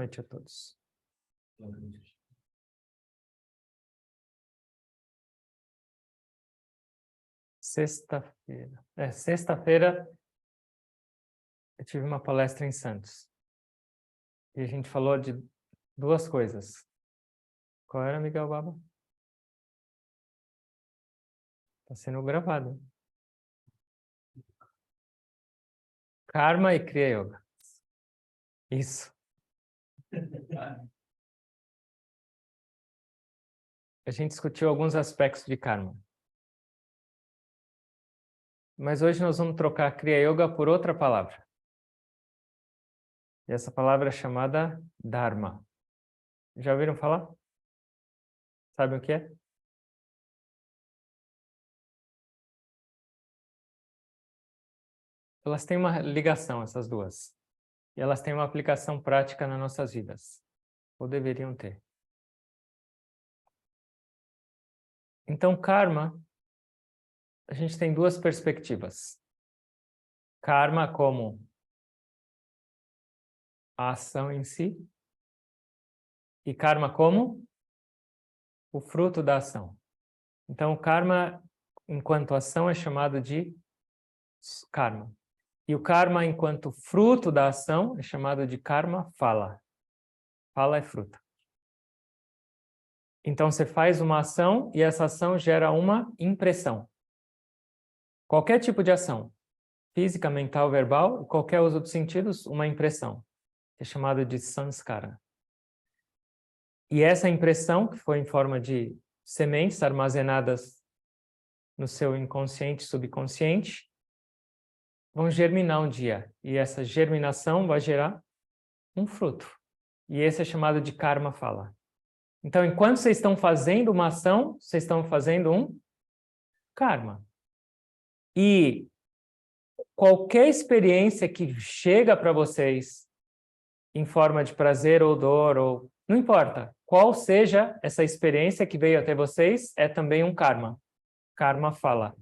noite a todos. Sexta-feira. Sexta-feira eu tive uma palestra em Santos. E a gente falou de duas coisas. Qual era, Miguel Baba? Está sendo gravado. Karma e Kriya Yoga. Isso. A gente discutiu alguns aspectos de karma. Mas hoje nós vamos trocar Kriya Yoga por outra palavra. E essa palavra é chamada Dharma. Já ouviram falar? Sabem o que é? Elas têm uma ligação, essas duas. E elas têm uma aplicação prática nas nossas vidas. Ou deveriam ter. Então, karma, a gente tem duas perspectivas. Karma como a ação em si. E karma como o fruto da ação. Então, o karma, enquanto ação, é chamado de karma. E o karma, enquanto fruto da ação, é chamado de karma phala. Phala é fruto. Então, você faz uma ação e essa ação gera uma impressão. Qualquer tipo de ação, física, mental, verbal, qualquer uso dos sentidos, uma impressão. É chamado de samskara. E essa impressão, que foi em forma de sementes armazenadas no seu inconsciente, subconsciente, vão germinar um dia. E essa germinação vai gerar um fruto. E esse é chamado de karma phala. Então, enquanto vocês estão fazendo uma ação, vocês estão fazendo um karma. E qualquer experiência que chega para vocês em forma de prazer ou dor, ou não importa, qual seja essa experiência que veio até vocês, é também um karma. Karma phala.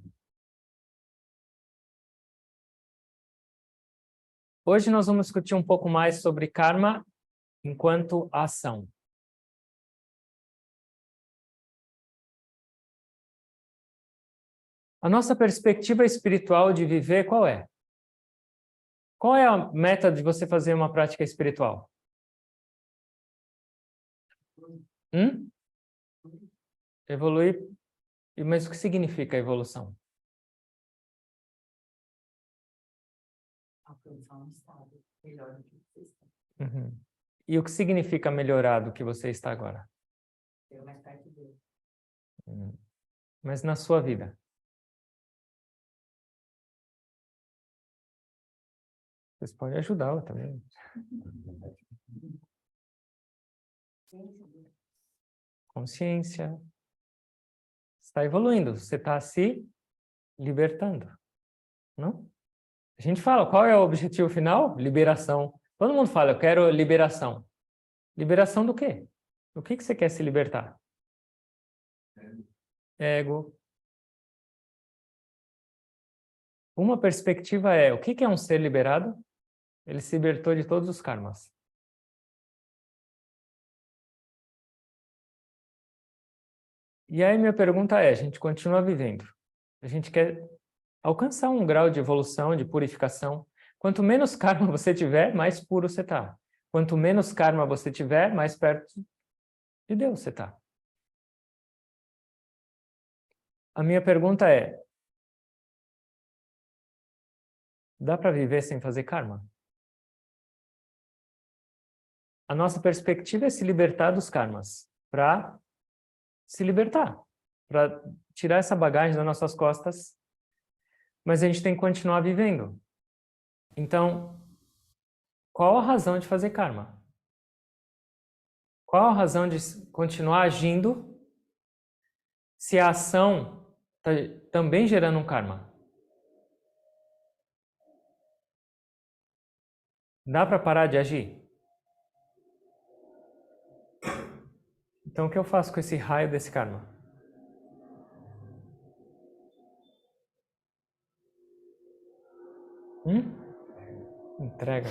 Hoje nós vamos discutir um pouco mais sobre karma enquanto ação. A nossa perspectiva espiritual de viver qual é? Qual é a meta de você fazer uma prática espiritual? Evoluir. Mas o que significa evolução? Alcançar um estado melhor do que você está. E o que significa melhorar do que você está agora? Ser mais perto dele. Mas na sua vida? Vocês podem ajudá-la também. Consciência. Está evoluindo. Você está se libertando. Não? A gente fala, qual é o objetivo final? Liberação. Todo mundo fala, eu quero liberação. Liberação do quê? Do que você quer se libertar? Ego. Uma perspectiva é, o que é um ser liberado? Ele se libertou de todos os karmas. E aí minha pergunta é, a gente continua vivendo. A gente quer alcançar um grau de evolução, de purificação. Quanto menos karma você tiver, mais puro você está. Quanto menos karma você tiver, mais perto de Deus você está. A minha pergunta é, dá para viver sem fazer karma? A nossa perspectiva é se libertar dos karmas, para se libertar, para tirar essa bagagem das nossas costas, mas a gente tem que continuar vivendo. Então, qual a razão de fazer karma? Qual a razão de continuar agindo se a ação está também gerando um karma? Dá para parar de agir? Então, o que eu faço com esse raio desse karma? Entrega.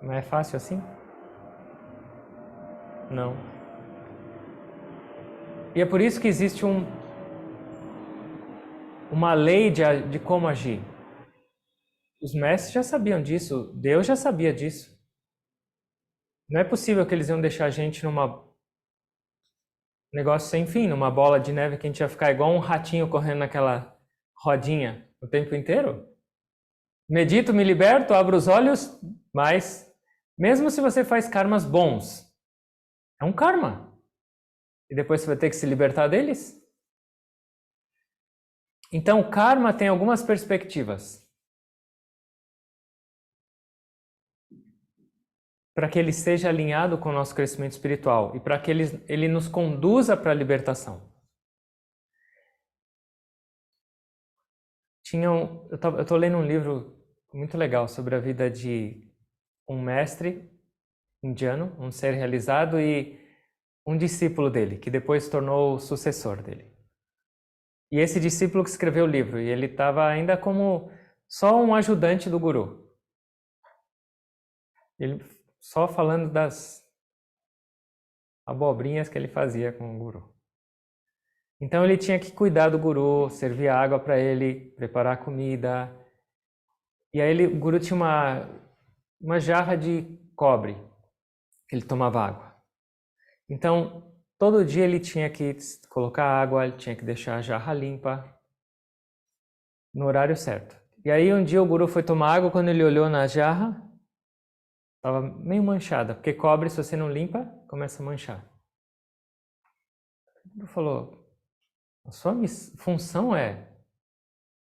Não é fácil assim? Não. E é por isso que existe uma lei de como agir. Os mestres já sabiam disso, Deus já sabia disso. Não é possível que eles iam deixar a gente numa negócio sem fim, numa bola de neve que a gente ia ficar igual um ratinho correndo naquela rodinha o tempo inteiro. Medito, me liberto, abro os olhos, mas mesmo se você faz karmas bons, é um karma. E depois você vai ter que se libertar deles? Então, o karma tem algumas perspectivas. Para que ele seja alinhado com o nosso crescimento espiritual e para que ele nos conduza para a libertação. Eu estou lendo um livro muito legal sobre a vida de um mestre indiano, um ser realizado, e um discípulo dele, que depois se tornou o sucessor dele. E esse discípulo que escreveu o livro, e ele estava ainda como só um ajudante do guru. Ele só falando das abobrinhas que ele fazia com o guru. Então ele tinha que cuidar do guru, servir água para ele, preparar comida. E aí o guru tinha uma jarra de cobre que ele tomava água. Então todo dia ele tinha que colocar água, ele tinha que deixar a jarra limpa no horário certo. E aí um dia o guru foi tomar água, quando ele olhou na jarra, estava meio manchada, porque cobre, se você não limpa, começa a manchar. O guru falou: a sua função é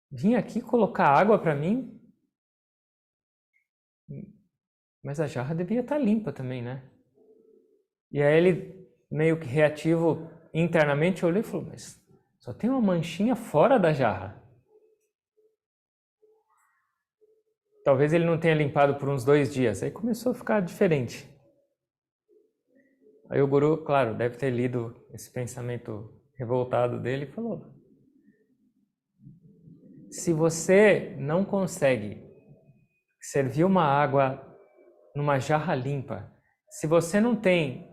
vir aqui colocar água para mim, mas a jarra devia estar limpa também, né? E aí ele, meio que reativo internamente, olhou e falou: mas só tem uma manchinha fora da jarra. Talvez ele não tenha limpado por uns 2 dias. Aí começou a ficar diferente. Aí o guru, claro, deve ter lido esse pensamento revoltado dele e falou: se você não consegue servir uma água numa jarra limpa, se você não tem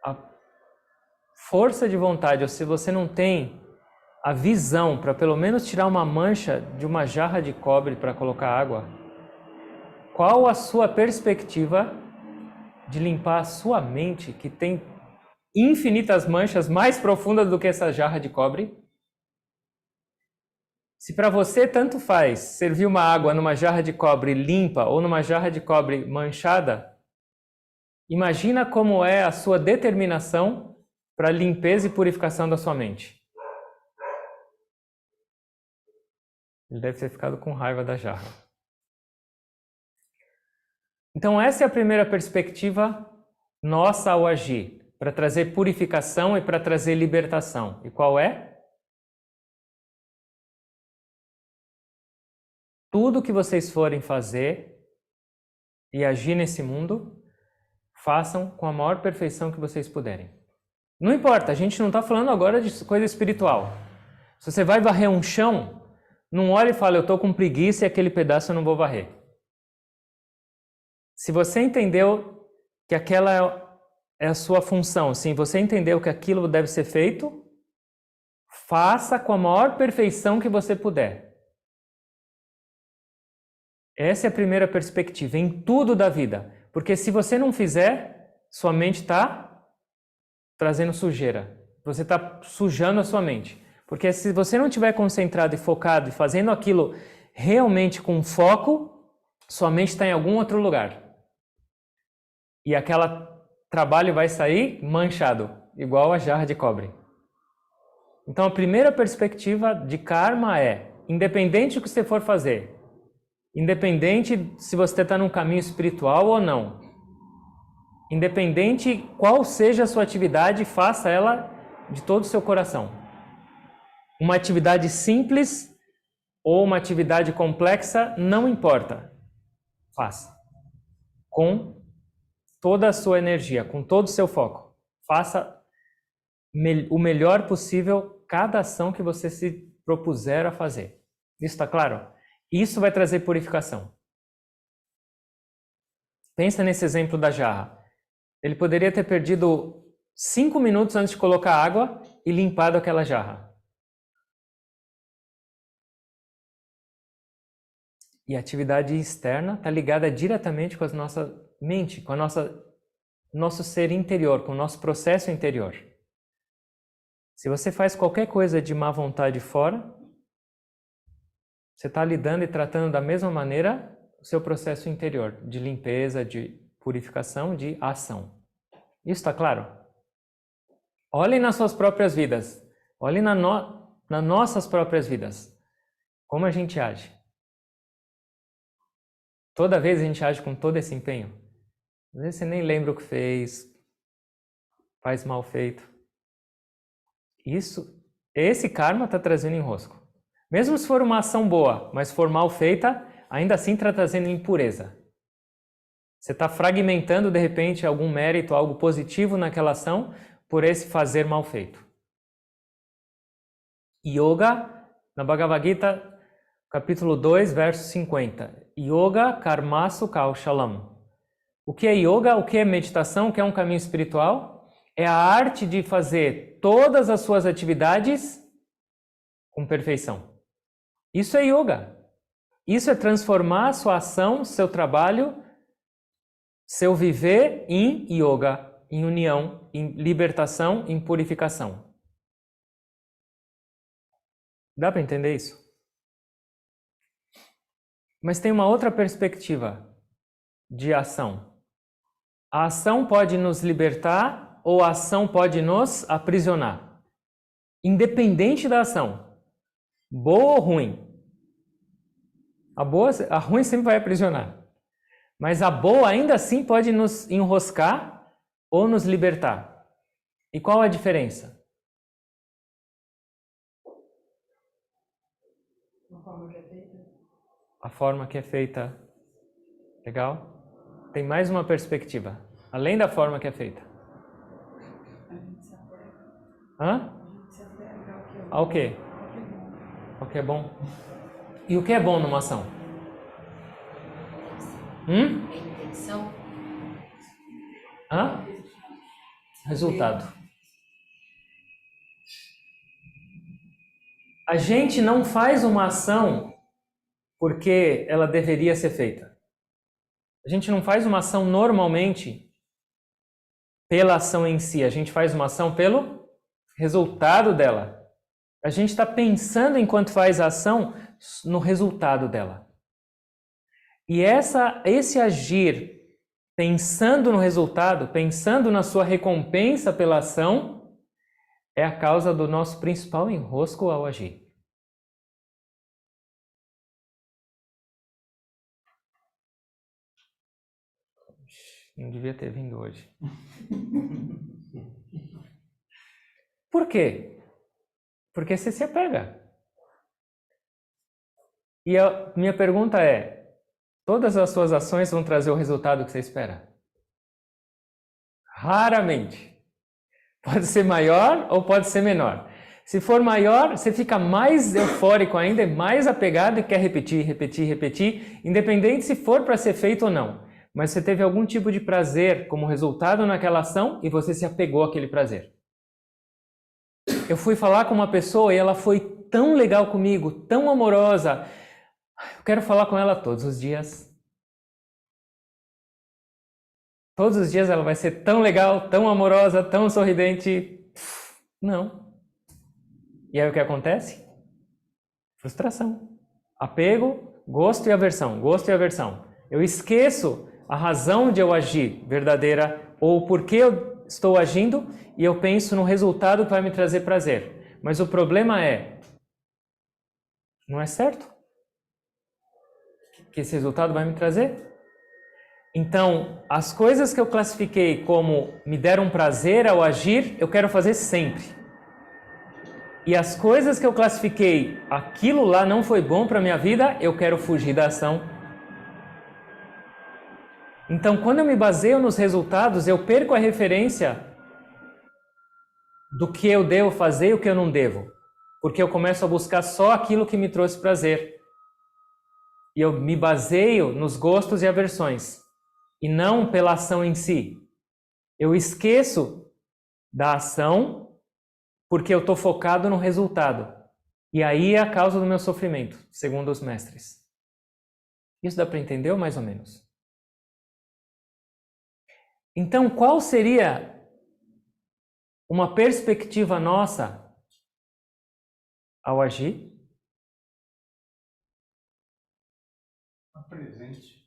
a força de vontade, ou se você não tem a visão para pelo menos tirar uma mancha de uma jarra de cobre para colocar água, qual a sua perspectiva de limpar a sua mente, que tem infinitas manchas mais profundas do que essa jarra de cobre? Se para você tanto faz servir uma água numa jarra de cobre limpa ou numa jarra de cobre manchada, imagina como é a sua determinação para a limpeza e purificação da sua mente. Ele deve ter ficado com raiva da jarra. Então essa é a primeira perspectiva nossa ao agir, para trazer purificação e para trazer libertação. E qual é? Tudo que vocês forem fazer e agir nesse mundo, façam com a maior perfeição que vocês puderem. Não importa, a gente não está falando agora de coisa espiritual. Se você vai varrer um chão, não olhe e fala: eu estou com preguiça e aquele pedaço eu não vou varrer. Se você entendeu que aquela é a sua função, se você entendeu que aquilo deve ser feito, faça com a maior perfeição que você puder. Essa é a primeira perspectiva, em tudo da vida. Porque se você não fizer, sua mente está trazendo sujeira. Você está sujando a sua mente. Porque se você não estiver concentrado e focado e fazendo aquilo realmente com foco, sua mente está em algum outro lugar. E aquele trabalho vai sair manchado, igual a jarra de cobre. Então a primeira perspectiva de karma é, independente do que você for fazer, independente se você está num caminho espiritual ou não, independente qual seja a sua atividade, faça ela de todo o seu coração. Uma atividade simples ou uma atividade complexa, não importa. Faça. Com toda a sua energia, com todo o seu foco. Faça o melhor possível cada ação que você se propuser a fazer. Isso está claro? Isso vai trazer purificação. Pensa nesse exemplo da jarra. Ele poderia ter perdido 5 minutos antes de colocar água e limpado aquela jarra. E a atividade externa está ligada diretamente com a nossa mente, com a nosso ser interior, com o nosso processo interior. Se você faz qualquer coisa de má vontade fora, você está lidando e tratando da mesma maneira o seu processo interior, de limpeza, de purificação, de ação. Isso está claro? Olhem nas suas próprias vidas. Olhem nas nossas próprias vidas. Como a gente age. Toda vez a gente age com todo esse empenho. Às vezes você nem lembra o que fez, faz mal feito. Esse karma está trazendo enrosco. Mesmo se for uma ação boa, mas for mal feita, ainda assim está trazendo impureza. Você está fragmentando, de repente, algum mérito, algo positivo naquela ação, por esse fazer mal feito. Yoga, na Bhagavad Gita, capítulo 2, verso 50. Yoga karmasu kaushalam. O que é yoga? O que é meditação? O que é um caminho espiritual? É a arte de fazer todas as suas atividades com perfeição. Isso é yoga. Isso é transformar a sua ação, seu trabalho, seu viver em yoga, em união, em libertação, em purificação. Dá para entender isso? Mas tem uma outra perspectiva de ação. A ação pode nos libertar ou a ação pode nos aprisionar. Independente da ação, boa ou ruim. A ruim sempre vai aprisionar. Mas a boa ainda assim pode nos enroscar ou nos libertar. E qual a diferença? A forma que é feita. A forma que é feita. Legal? Tem mais uma perspectiva. Além da forma que é feita. A gente se apega. Hã? A gente se apega ao que é bom. Ao quê? Ao que é bom. E o que é bom numa ação? Intenção. Hã? Resultado. A gente não faz uma ação porque ela deveria ser feita. A gente não faz uma ação normalmente pela ação em si. A gente faz uma ação pelo resultado dela. A gente está pensando enquanto faz a ação no resultado dela. E esse agir pensando no resultado, pensando na sua recompensa pela ação, é a causa do nosso principal enrosco ao agir. Não devia ter vindo hoje. Por quê? Porque você se apega. E a minha pergunta é, todas as suas ações vão trazer o resultado que você espera? Raramente. Pode ser maior ou pode ser menor. Se for maior, você fica mais eufórico ainda, mais apegado e quer repetir, repetir, repetir, independente se for para ser feito ou não. Mas você teve algum tipo de prazer como resultado naquela ação e você se apegou àquele prazer. Eu fui falar com uma pessoa e ela foi tão legal comigo, tão amorosa. Eu quero falar com ela todos os dias. Todos os dias ela vai ser tão legal, tão amorosa, tão sorridente. Não. E aí o que acontece? Frustração. Apego, gosto e aversão, gosto e aversão. Eu esqueço a razão de eu agir verdadeira ou por que eu estou agindo e eu penso no resultado que vai me trazer prazer. Mas o problema é, não é certo que esse resultado vai me trazer? Então, as coisas que eu classifiquei como me deram prazer ao agir, eu quero fazer sempre. E as coisas que eu classifiquei, aquilo lá não foi bom para a minha vida, eu quero fugir da ação. Então, quando eu me baseio nos resultados, eu perco a referência do que eu devo fazer e o que eu não devo. Porque eu começo a buscar só aquilo que me trouxe prazer. E eu me baseio nos gostos e aversões. e não pela ação em si. Eu esqueço da ação porque eu estou focado no resultado. E aí é a causa do meu sofrimento, segundo os mestres. Isso dá para entender ou mais ou menos? Então, qual seria uma perspectiva nossa ao agir? Presente.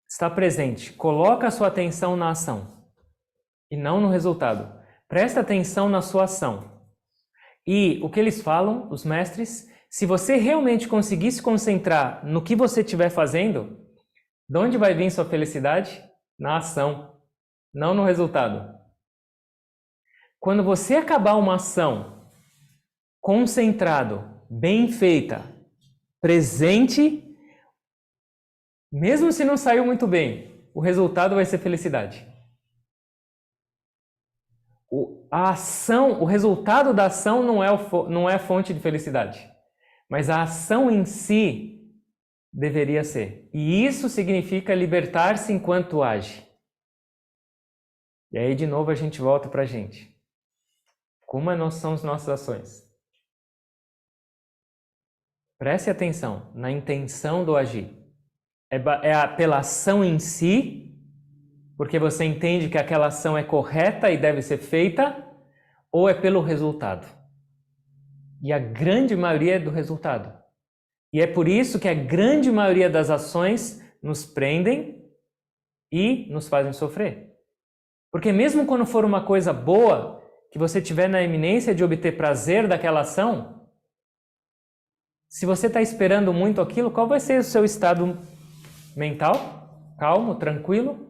Está presente. Coloca a sua atenção na ação e não no resultado. Presta atenção na sua ação. E o que eles falam, os mestres, se você realmente conseguir se concentrar no que você estiver fazendo, de onde vai vir sua felicidade? Na ação, não no resultado. Quando você acabar uma ação concentrado, bem feita, presente, mesmo se não saiu muito bem, o resultado vai ser felicidade. A ação, o resultado da ação não é fonte de felicidade, mas a ação em si deveria ser. E isso significa libertar-se enquanto age. E aí de novo a gente volta para a gente. Como são as nossas ações? Preste atenção na intenção do agir. É pela ação em si, porque você entende que aquela ação é correta e deve ser feita, ou é pelo resultado? E a grande maioria é do resultado. E é por isso que a grande maioria das ações nos prendem e nos fazem sofrer. Porque mesmo quando for uma coisa boa, que você tiver na iminência de obter prazer daquela ação, se você está esperando muito aquilo, qual vai ser o seu estado mental? Calmo, tranquilo?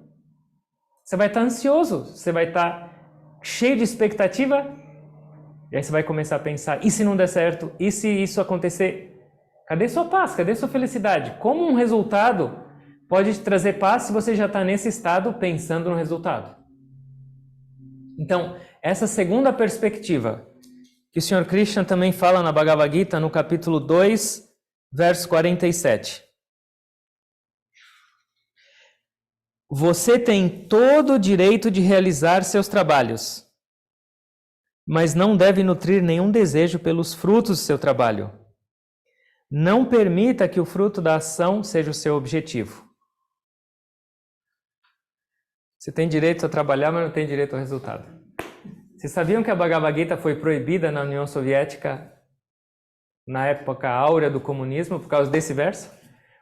Você vai estar ansioso, você vai estar cheio de expectativa, e aí você vai começar a pensar, e se não der certo? E se isso acontecer? Cadê sua paz? Cadê sua felicidade? Como um resultado pode te trazer paz se você já está nesse estado pensando no resultado? Então, essa segunda perspectiva, que o Sr. Krishna também fala na Bhagavad Gita, no capítulo 2, verso 47. Você tem todo o direito de realizar seus trabalhos, mas não deve nutrir nenhum desejo pelos frutos do seu trabalho. Não permita que o fruto da ação seja o seu objetivo. Você tem direito a trabalhar, mas não tem direito ao resultado. Vocês sabiam que a Bhagavad Gita foi proibida na União Soviética na época áurea do comunismo por causa desse verso?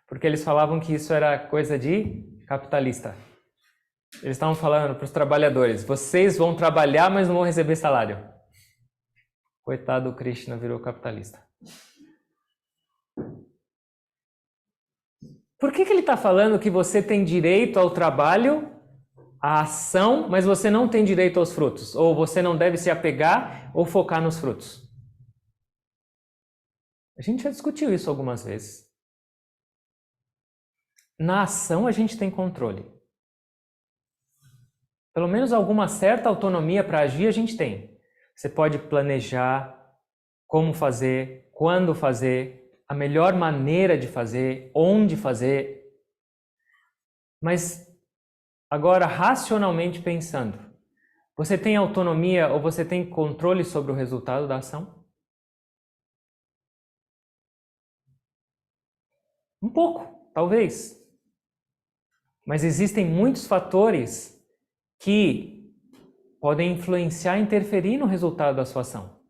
Porque eles falavam que isso era coisa de capitalista. Eles estavam falando para os trabalhadores, vocês vão trabalhar, mas não vão receber salário. Coitado do Krishna, virou capitalista. Por que ele está falando que você tem direito ao trabalho, à ação, mas você não tem direito aos frutos? Ou você não deve se apegar ou focar nos frutos? A gente já discutiu isso algumas vezes. Na ação a gente tem controle. Pelo menos alguma certa autonomia para agir a gente tem. Você pode planejar como fazer, quando fazer, a melhor maneira de fazer, onde fazer. Mas agora, racionalmente pensando, você tem autonomia ou você tem controle sobre o resultado da ação? Um pouco, talvez. Mas existem muitos fatores que podem influenciar e interferir no resultado da sua ação.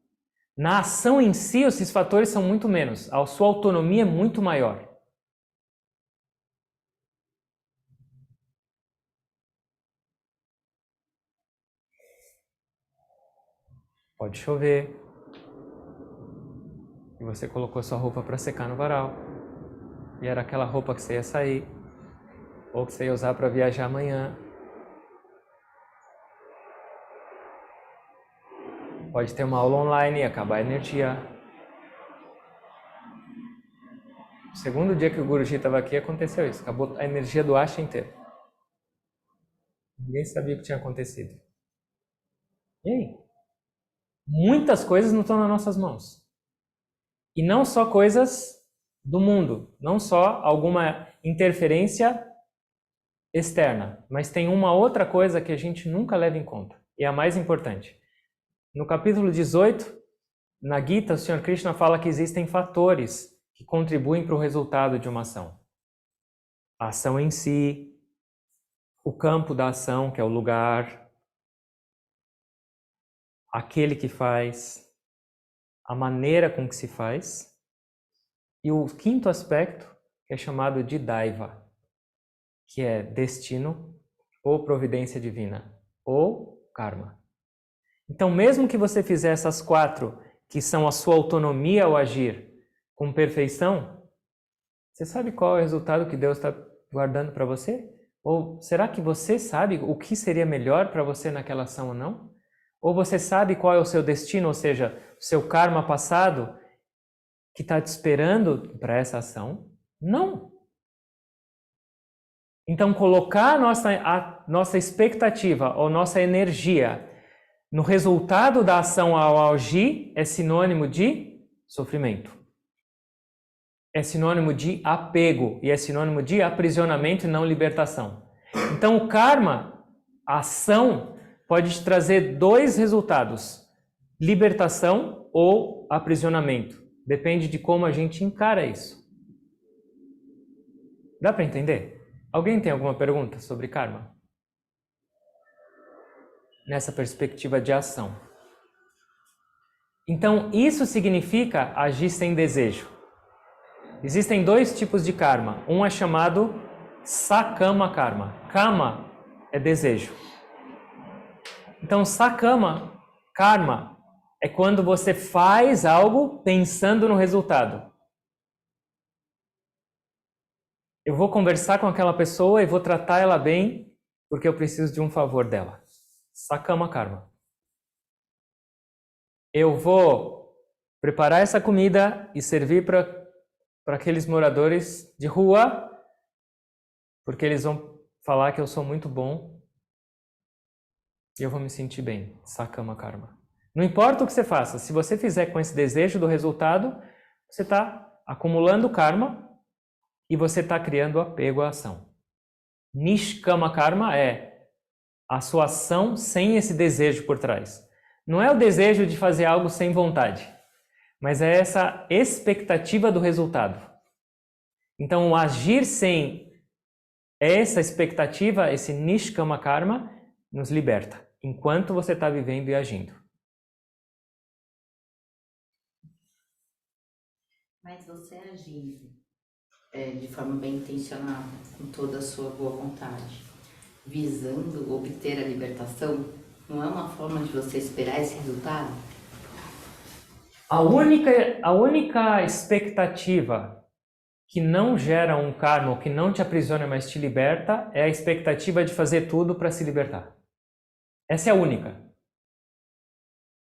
Na ação em si, esses fatores são muito menos. A sua autonomia é muito maior. Pode chover. E você colocou sua roupa para secar no varal. E era aquela roupa que você ia sair. Ou que você ia usar para viajar amanhã. Pode ter uma aula online e acabar a energia. No segundo dia que o Guruji estava aqui, aconteceu isso. Acabou a energia do Asha inteiro. Ninguém sabia o que tinha acontecido. E aí? Muitas coisas não estão nas nossas mãos. E não só coisas do mundo. Não só alguma interferência externa, mas tem uma outra coisa que a gente nunca leva em conta, e é a mais importante. No capítulo 18, na Gita, o Sr. Krishna fala que existem fatores que contribuem para o resultado de uma ação. A ação em si, o campo da ação, que é o lugar, aquele que faz, a maneira com que se faz, e o quinto aspecto, que é chamado de Daiva, que é destino, ou providência divina, ou karma. Então, mesmo que você fizer essas 4, que são a sua autonomia ao agir, com perfeição, você sabe qual é o resultado que Deus está guardando para você? Ou será que você sabe o que seria melhor para você naquela ação ou não? Ou você sabe qual é o seu destino, ou seja, o seu karma passado, que está te esperando para essa ação? Não! Então, colocar a nossa expectativa ou nossa energia no resultado da ação ao agir é sinônimo de sofrimento. É sinônimo de apego e é sinônimo de aprisionamento e não libertação. Então, o karma, a ação, pode te trazer 2 resultados: libertação ou aprisionamento. Depende de como a gente encara isso. Dá para entender? Alguém tem alguma pergunta sobre karma? Nessa perspectiva de ação. Então, isso significa agir sem desejo. Existem 2 tipos de karma. Um é chamado sakama karma. Kama é desejo. Então, sakama karma é quando você faz algo pensando no resultado. Eu vou conversar com aquela pessoa e vou tratar ela bem porque eu preciso de um favor dela. Sakama karma. Eu vou preparar essa comida e servir para aqueles moradores de rua porque eles vão falar que eu sou muito bom e eu vou me sentir bem. Sakama karma. Não importa o que você faça, se você fizer com esse desejo do resultado, você está acumulando karma e você está criando apego à ação. Nishkama karma é a sua ação sem esse desejo por trás. Não é o desejo de fazer algo sem vontade, mas é essa expectativa do resultado. Então, o agir sem essa expectativa, esse Nishkama karma, nos liberta, enquanto você está vivendo e agindo. Mas você agindo de forma bem intencionada, com toda a sua boa vontade, visando obter a libertação, não é uma forma de você esperar esse resultado? A única expectativa que não gera um karma, ou que não te aprisiona, mas te liberta, é a expectativa de fazer tudo para se libertar. Essa é a única.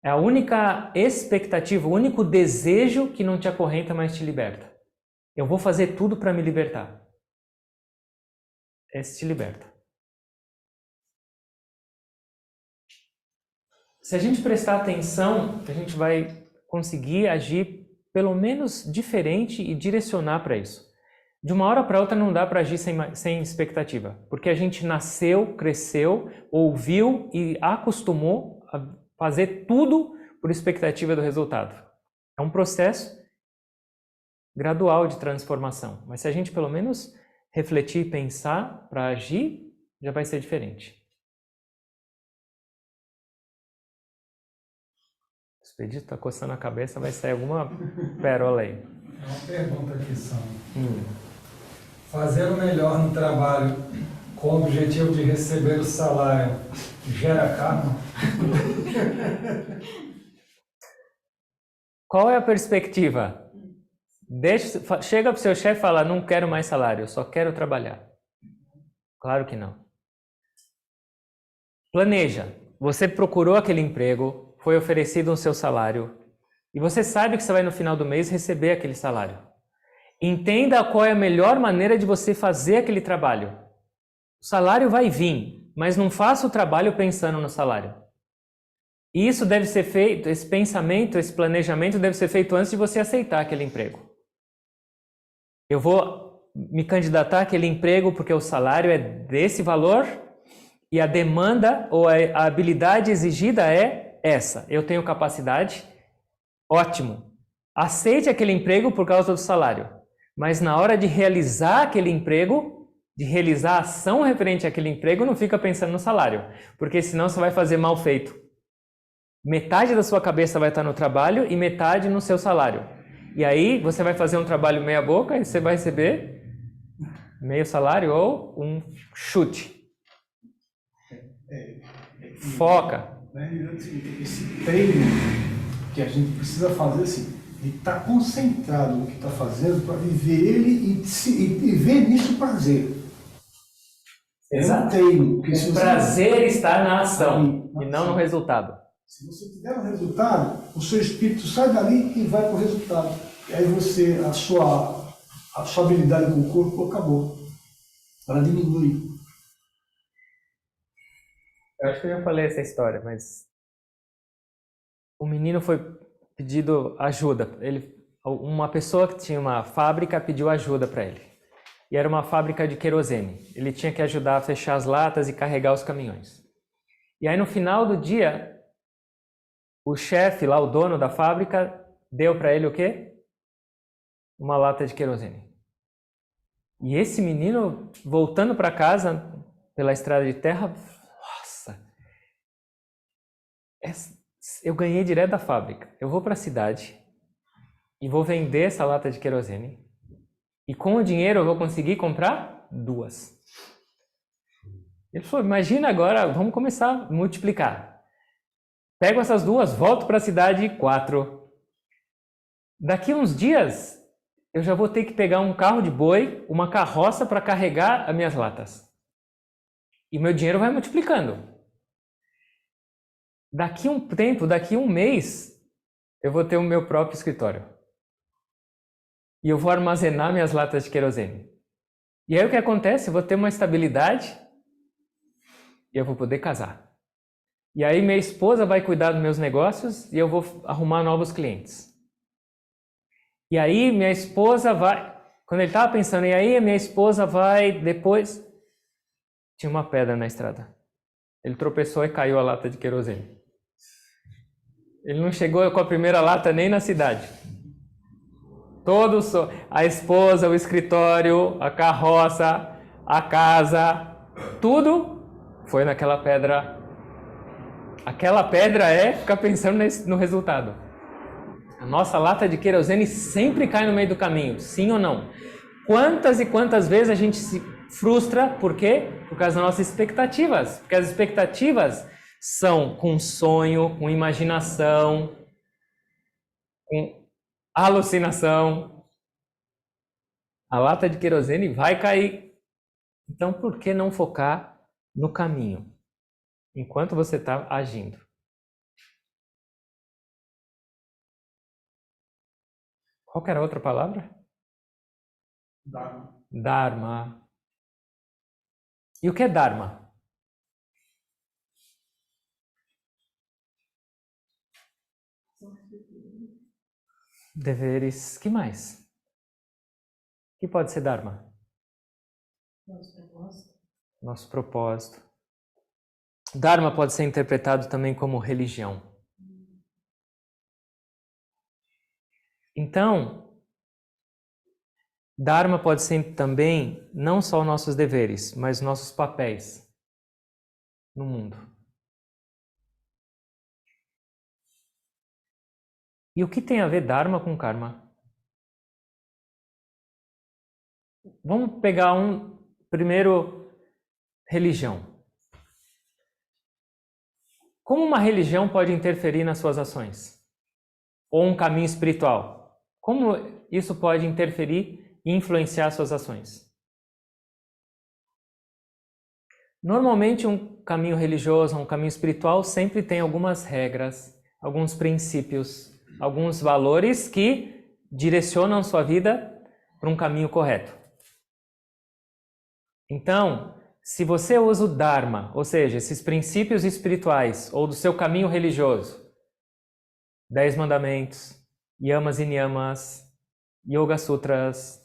É a única expectativa, o único desejo que não te acorrenta, mas te liberta. Eu vou fazer tudo para me libertar. Esse te liberta. Se a gente prestar atenção, a gente vai conseguir agir pelo menos diferente e direcionar para isso. De uma hora para outra não dá para agir sem expectativa, porque a gente nasceu, cresceu, ouviu e acostumou a fazer tudo por expectativa do resultado. É um processo gradual de transformação, mas se a gente pelo menos refletir e pensar para agir, já vai ser diferente. O Expedito está coçando a cabeça, vai sair alguma pérola aí. É uma pergunta aqui, Sam. Fazer o melhor no trabalho com o objetivo de receber o salário gera karma? Qual é a perspectiva? Chega para o seu chefe e fala, não quero mais salário, eu só quero trabalhar. Claro que não. Planeja. Você procurou aquele emprego, foi oferecido um seu salário e você sabe que você vai no final do mês receber aquele salário. Entenda qual é a melhor maneira de você fazer aquele trabalho. O salário vai vir, mas não faça o trabalho pensando no salário. E isso deve ser feito, esse pensamento, esse planejamento deve ser feito antes de você aceitar aquele emprego. Eu vou me candidatar àquele emprego porque o salário é desse valor e a demanda ou a habilidade exigida é essa. Eu tenho capacidade, ótimo. Aceite aquele emprego por causa do salário. Mas na hora de realizar aquele emprego, de realizar a ação referente àquele emprego, não fica pensando no salário, porque senão você vai fazer mal feito. Metade da sua cabeça vai estar no trabalho e metade no seu salário. E aí você vai fazer um trabalho meia boca e você vai receber meio salário ou um chute. Foca. Esse treino que a gente precisa fazer assim, ele está concentrado no que está fazendo para viver ele e ver nisso prazer. Exato. É um treino. Porque se O você prazer está na ação na e não no ação. resultado. Se você tiver um resultado, o seu espírito sai dali e vai para o resultado. E aí a sua habilidade com o corpo acabou. Ela diminui. Eu acho que eu já falei essa história, mas o menino foi pedido ajuda. Uma pessoa que tinha uma fábrica pediu ajuda para ele. E era uma fábrica de querosene. Ele tinha que ajudar a fechar as latas e carregar os caminhões. E aí no final do dia, o chefe lá, o dono da fábrica, deu para ele o quê? Uma lata de querosene. E esse menino, voltando para casa pela estrada de terra, nossa, eu ganhei direto da fábrica. Eu vou para a cidade e vou vender essa lata de querosene. E com o dinheiro eu vou conseguir comprar 2. Ele falou, imagina agora, vamos começar a multiplicar. Pego essas 2, volto para a cidade, 4. Daqui uns dias, eu já vou ter que pegar um carro de boi, uma carroça para carregar as minhas latas. E meu dinheiro vai multiplicando. Daqui um tempo, daqui um mês, eu vou ter o meu próprio escritório. E eu vou armazenar minhas latas de querosene. E aí o que acontece? Eu vou ter uma estabilidade e eu vou poder casar. E aí minha esposa vai cuidar dos meus negócios e eu vou arrumar novos clientes. E aí minha esposa vai... Quando ele estava pensando, e aí a minha esposa vai depois... Tinha uma pedra na estrada. Ele tropeçou e caiu a lata de querosene. Ele não chegou com a primeira lata nem na cidade. A esposa, o escritório, a carroça, a casa, tudo foi naquela pedra. Aquela pedra ficar pensando no resultado. A nossa lata de querosene sempre cai no meio do caminho, sim ou não? Quantas e quantas vezes a gente se frustra, por quê? Por causa das nossas expectativas. Porque as expectativas são com sonho, com imaginação, com alucinação. A lata de querosene vai cair. Então, por que não focar no caminho? Enquanto você está agindo. Qual que era a outra palavra? Dharma. Dharma. E o que é Dharma? Deveres. Que mais? O que pode ser Dharma? Nosso propósito. Dharma pode ser interpretado também como religião. Então, Dharma pode ser também não só os nossos deveres, mas nossos papéis no mundo. E o que tem a ver Dharma com Karma? Vamos pegar primeiro, religião. Como uma religião pode interferir nas suas ações? Ou um caminho espiritual? Como isso pode interferir e influenciar suas ações? Normalmente um caminho religioso, um caminho espiritual sempre tem algumas regras, alguns princípios, alguns valores que direcionam sua vida para um caminho correto. Então, se você usa o Dharma, ou seja, esses princípios espirituais ou do seu caminho religioso, 10 mandamentos, yamas e niyamas, yoga sutras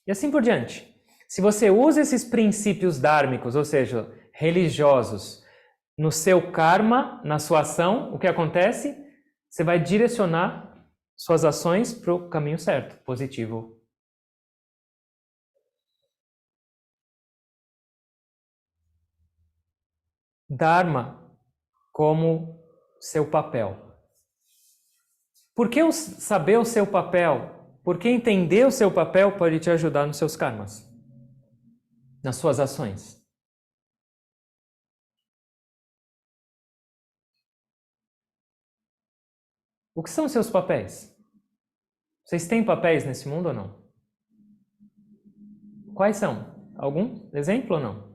e assim por diante. Se você usa esses princípios dármicos, ou seja, religiosos, no seu karma, na sua ação, o que acontece? Você vai direcionar suas ações para o caminho certo, positivo. Dharma como seu papel. Por que saber o seu papel? Porque entender o seu papel pode te ajudar nos seus karmas, nas suas ações. O que são seus papéis? Vocês têm papéis nesse mundo ou não? Quais são? Algum exemplo ou não?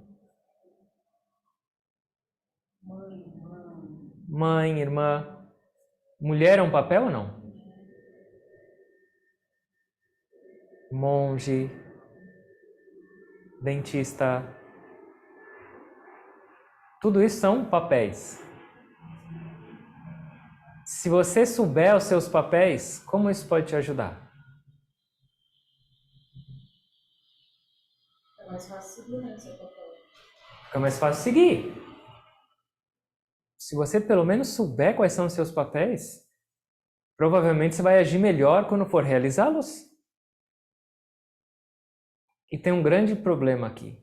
Mãe, irmã. Mulher é um papel ou não? Monge, dentista. Tudo isso são papéis. Se você souber os seus papéis, como isso pode te ajudar? É mais fácil seguir, né, seu papel. Fica mais fácil seguir. Se você pelo menos souber quais são os seus papéis, provavelmente você vai agir melhor quando for realizá-los. E tem um grande problema aqui.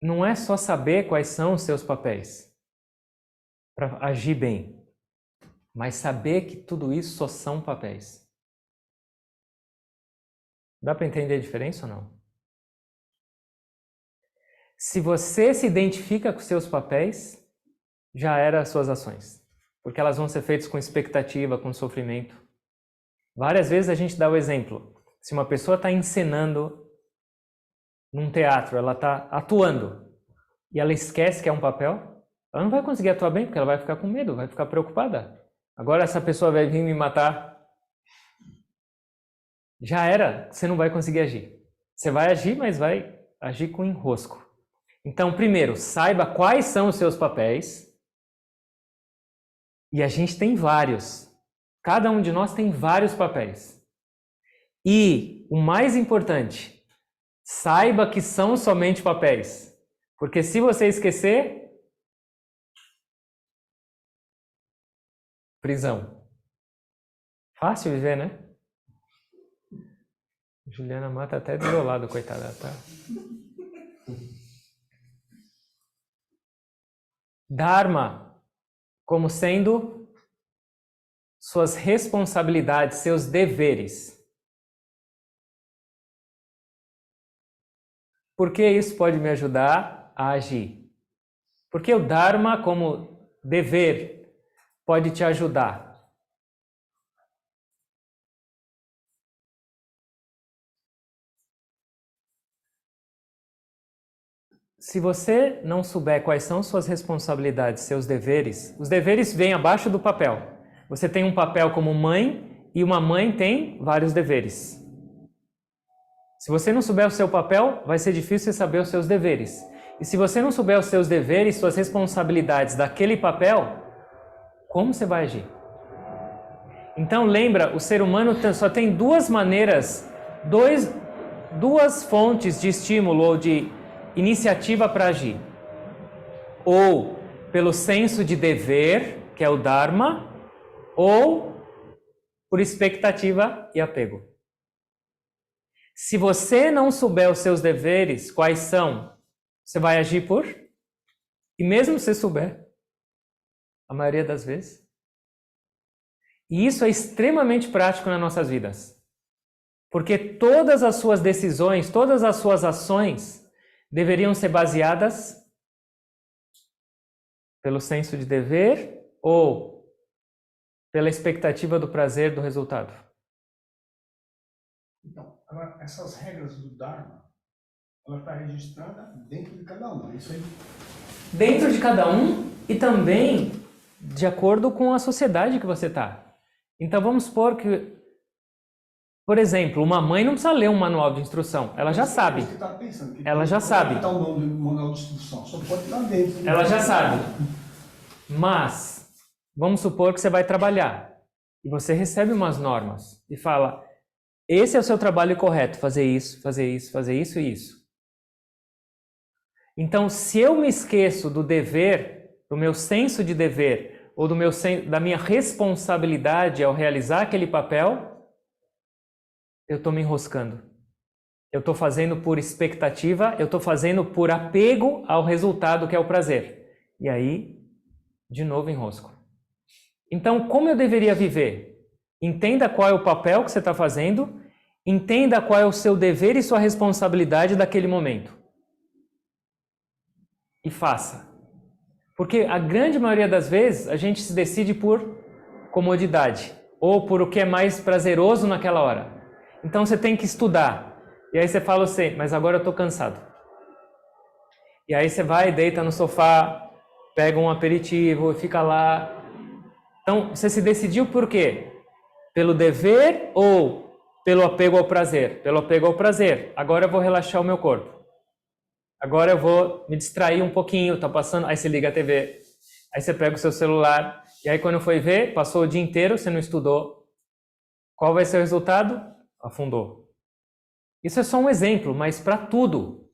Não é só saber quais são os seus papéis para agir bem, mas saber que tudo isso só são papéis. Dá para entender a diferença ou não? Se você se identifica com seus papéis, já era as suas ações. Porque elas vão ser feitas com expectativa, com sofrimento. Várias vezes a gente dá o exemplo. Se uma pessoa está encenando num teatro, ela está atuando, e ela esquece que é um papel, ela não vai conseguir atuar bem, porque ela vai ficar com medo, vai ficar preocupada. Agora essa pessoa vai vir me matar. Já era, você não vai conseguir agir. Você vai agir, mas vai agir com enrosco. Então, primeiro, saiba quais são os seus papéis. E a gente tem vários. Cada um de nós tem vários papéis. E, o mais importante, saiba que são somente papéis. Porque se você esquecer, prisão. Fácil viver, né? Juliana mata até do meu lado, coitada, tá? Dharma como sendo suas responsabilidades, seus deveres. Por que isso pode me ajudar a agir? Porque o Dharma como dever pode te ajudar. Se você não souber quais são suas responsabilidades, seus deveres, os deveres vêm abaixo do papel. Você tem um papel como mãe e uma mãe tem vários deveres. Se você não souber o seu papel, vai ser difícil você saber os seus deveres. E se você não souber os seus deveres, suas responsabilidades daquele papel, como você vai agir? Então lembra, o ser humano só tem duas maneiras, duas fontes de estímulo ou de iniciativa para agir. Ou pelo senso de dever, que é o Dharma, ou por expectativa e apego. Se você não souber os seus deveres, quais são, você vai agir por? E mesmo se souber, a maioria das vezes. E isso é extremamente prático nas nossas vidas. Porque todas as suas decisões, todas as suas ações deveriam ser baseadas pelo senso de dever ou pela expectativa do prazer do resultado. Então, agora, essas regras do Dharma, ela está registrada dentro de cada um, é isso aí? Dentro de cada um e também de acordo com a sociedade que você está. Então vamos supor que, por exemplo, uma mãe não precisa ler um manual de instrução, ela já sabe. Ela já sabe. Não o nome do manual de instrução, só pode estar dentro. Ela já sabe. Mas, vamos supor que você vai trabalhar e você recebe umas normas e fala, Esse é o seu trabalho correto, fazer isso, fazer isso, fazer isso e isso. Então, se eu me esqueço do dever, do meu senso de dever, ou da minha responsabilidade ao realizar aquele papel, eu estou me enroscando. Eu estou fazendo por expectativa, eu estou fazendo por apego ao resultado que é o prazer. E aí, de novo enrosco. Então, como eu deveria viver? Entenda qual é o papel que você está fazendo, entenda qual é o seu dever e sua responsabilidade daquele momento. E faça. Porque a grande maioria das vezes a gente se decide por comodidade ou por o que é mais prazeroso naquela hora. Então você tem que estudar. E aí você fala assim, mas agora eu estou cansado. E aí você vai, deita no sofá, pega um aperitivo e fica lá. Então você se decidiu por quê? Pelo dever ou pelo apego ao prazer? Pelo apego ao prazer. Agora eu vou relaxar o meu corpo. Agora eu vou me distrair um pouquinho, tá passando, aí você liga a TV, aí você pega o seu celular, e aí quando foi ver, passou o dia inteiro, você não estudou. Qual vai ser o resultado? Afundou. Isso é só um exemplo, mas para tudo.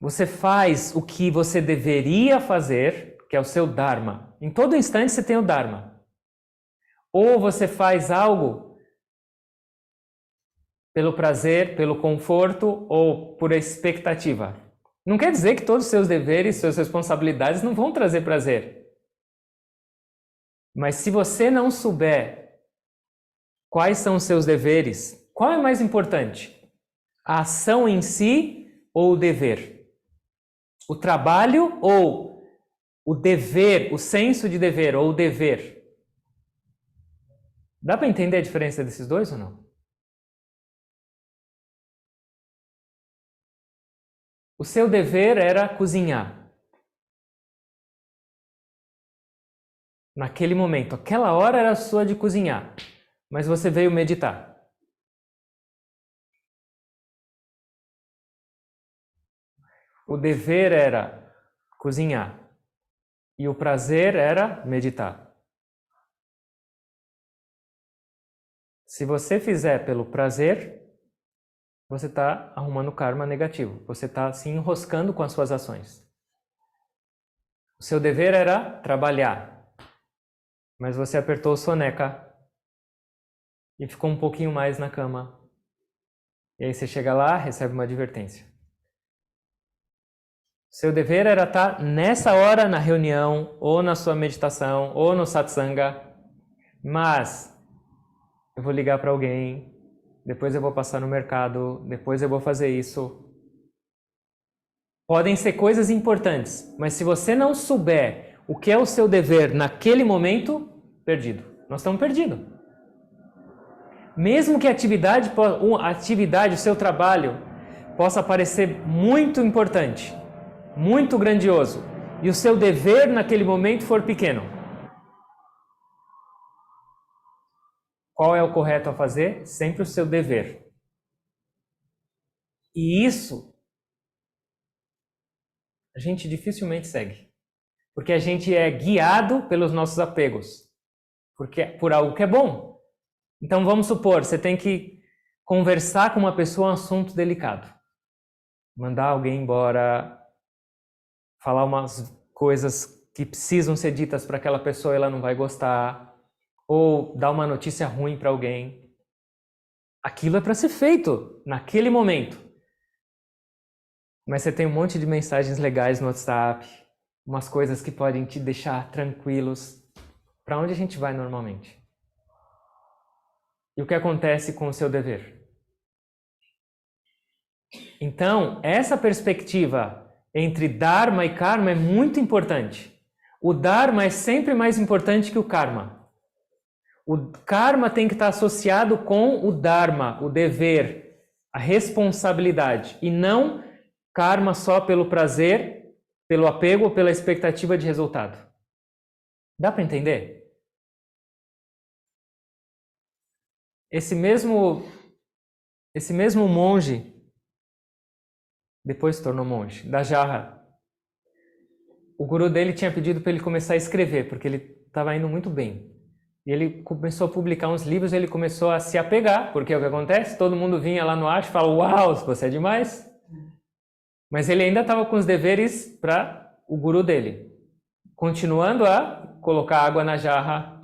Você faz o que você deveria fazer, que é o seu Dharma. Em todo instante você tem o Dharma. Ou você faz algo pelo prazer, pelo conforto ou por expectativa. Não quer dizer que todos os seus deveres, suas responsabilidades não vão trazer prazer. Mas se você não souber quais são os seus deveres, qual é mais importante? A ação em si ou o dever? O trabalho ou o dever, o senso de dever ou o dever? Dá para entender a diferença desses dois ou não? O seu dever era cozinhar. Naquele momento, aquela hora era sua de cozinhar, mas você veio meditar. O dever era cozinhar e o prazer era meditar. Se você fizer pelo prazer, você está arrumando karma negativo. Você está se enroscando com as suas ações. O seu dever era trabalhar, mas você apertou soneca e ficou um pouquinho mais na cama. E aí você chega lá, recebe uma advertência. Seu dever era estar nessa hora na reunião, ou na sua meditação, ou no satsanga, mas eu vou ligar para alguém, depois eu vou passar no mercado, depois eu vou fazer isso. Podem ser coisas importantes, mas se você não souber o que é o seu dever naquele momento, perdido. Nós estamos perdidos. Mesmo que a atividade, o seu trabalho, possa parecer muito importante, muito grandioso, e o seu dever naquele momento for pequeno. Qual é o correto a fazer? Sempre o seu dever. E isso a gente dificilmente segue. Porque a gente é guiado pelos nossos apegos. Por algo que é bom. Então vamos supor, você tem que conversar com uma pessoa um assunto delicado. Mandar alguém embora, falar umas coisas que precisam ser ditas para aquela pessoa e ela não vai gostar. Ou dar uma notícia ruim para alguém. Aquilo é para ser feito naquele momento. Mas você tem um monte de mensagens legais no WhatsApp, umas coisas que podem te deixar tranquilos. Para onde a gente vai normalmente? E o que acontece com o seu dever? Então, essa perspectiva entre Dharma e Karma é muito importante. O Dharma é sempre mais importante que o Karma. O karma tem que estar associado com o dharma, o dever, a responsabilidade, e não karma só pelo prazer, pelo apego ou pela expectativa de resultado. Dá para entender? Esse mesmo monge, depois se tornou monge, da jarra, o guru dele tinha pedido para ele começar a escrever, porque ele estava indo muito bem. E ele começou a publicar uns livros, ele começou a se apegar, porque é o que acontece, todo mundo vinha lá no Ashram e falava, uau, você é demais. Mas ele ainda estava com os deveres para o guru dele, continuando a colocar água na jarra.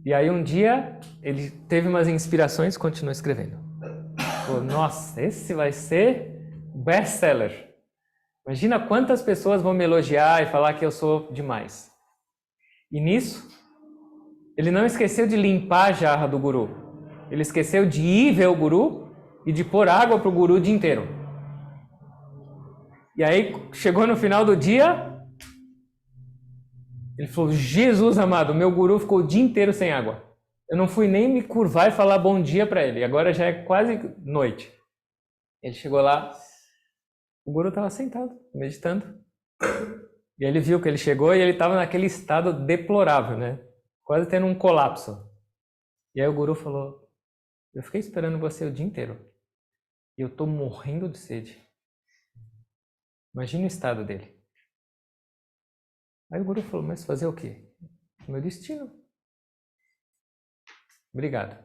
E aí um dia ele teve umas inspirações e continuou escrevendo. Falou, nossa, esse vai ser best-seller. Imagina quantas pessoas vão me elogiar e falar que eu sou demais. E nisso, ele não esqueceu de limpar a jarra do guru. Ele esqueceu de ir ver o guru e de pôr água para o guru o dia inteiro. E aí, chegou no final do dia, ele falou, Jesus amado, meu guru ficou o dia inteiro sem água. Eu não fui nem me curvar e falar bom dia para ele. Agora já é quase noite. Ele chegou lá, o guru estava sentado, meditando. E ele viu que ele chegou e ele estava naquele estado deplorável, né? Quase tendo um colapso. E aí o guru falou, eu fiquei esperando você o dia inteiro. E eu estou morrendo de sede. Imagina o estado dele. Aí o guru falou, mas fazer o quê? Meu destino. Obrigado.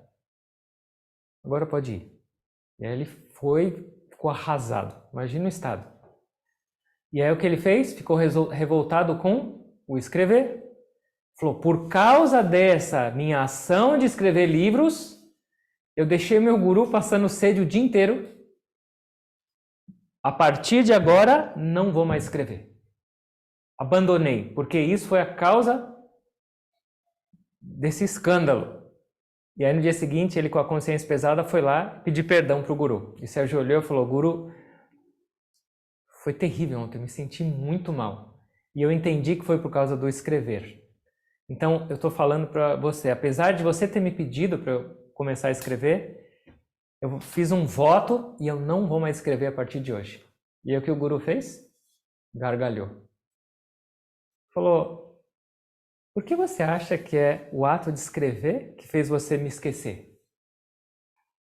Agora pode ir. E aí ele ficou arrasado. Imagina o estado. E aí o que ele fez? Ficou revoltado com o escrever. Falou, por causa dessa minha ação de escrever livros, eu deixei meu guru passando sede o dia inteiro. A partir de agora, não vou mais escrever. Abandonei, porque isso foi a causa desse escândalo. E aí no dia seguinte, ele com a consciência pesada foi lá pedir perdão para o guru. E se ajoelhou e falou, guru, foi terrível ontem, eu me senti muito mal. E eu entendi que foi por causa do escrever. Então, eu estou falando para você, apesar de você ter me pedido para eu começar a escrever, eu fiz um voto e eu não vou mais escrever a partir de hoje. E aí o que o guru fez? Gargalhou. Falou, por que você acha que é o ato de escrever que fez você me esquecer?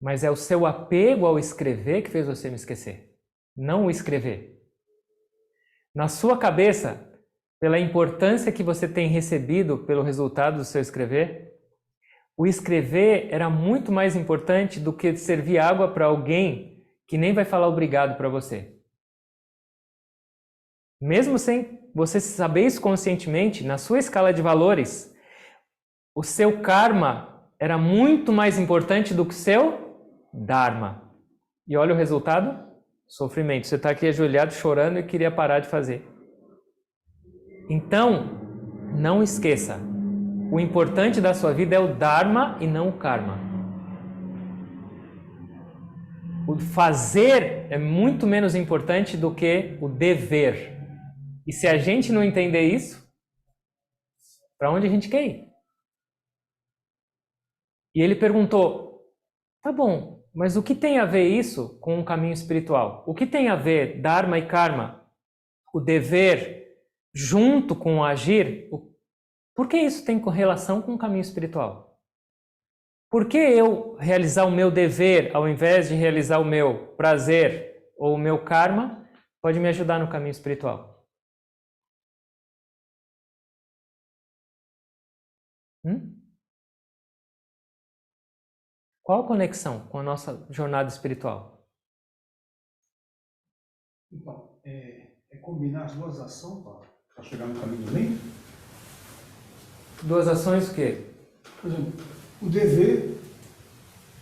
Mas é o seu apego ao escrever que fez você me esquecer, não o escrever. Na sua cabeça, pela importância que você tem recebido pelo resultado do seu escrever, o escrever era muito mais importante do que servir água para alguém que nem vai falar obrigado para você. Mesmo sem você saber isso conscientemente, na sua escala de valores, o seu karma era muito mais importante do que o seu dharma. E olha o resultado, sofrimento. Você está aqui ajoelhado, chorando e queria parar de fazer. Então, não esqueça, o importante da sua vida é o dharma e não o karma. O fazer é muito menos importante do que o dever. E se a gente não entender isso, para onde a gente quer ir? E ele perguntou, tá bom, mas o que tem a ver isso com um caminho espiritual? O que tem a ver dharma e karma? O dever junto com o agir? Por que isso tem relação com o caminho espiritual? Por que eu realizar o meu dever ao invés de realizar o meu prazer ou o meu karma pode me ajudar no caminho espiritual? Qual a conexão com a nossa jornada espiritual? Então, é combinar as duas ações para chegar no caminho do bem? Duas ações o quê? Por exemplo, o dever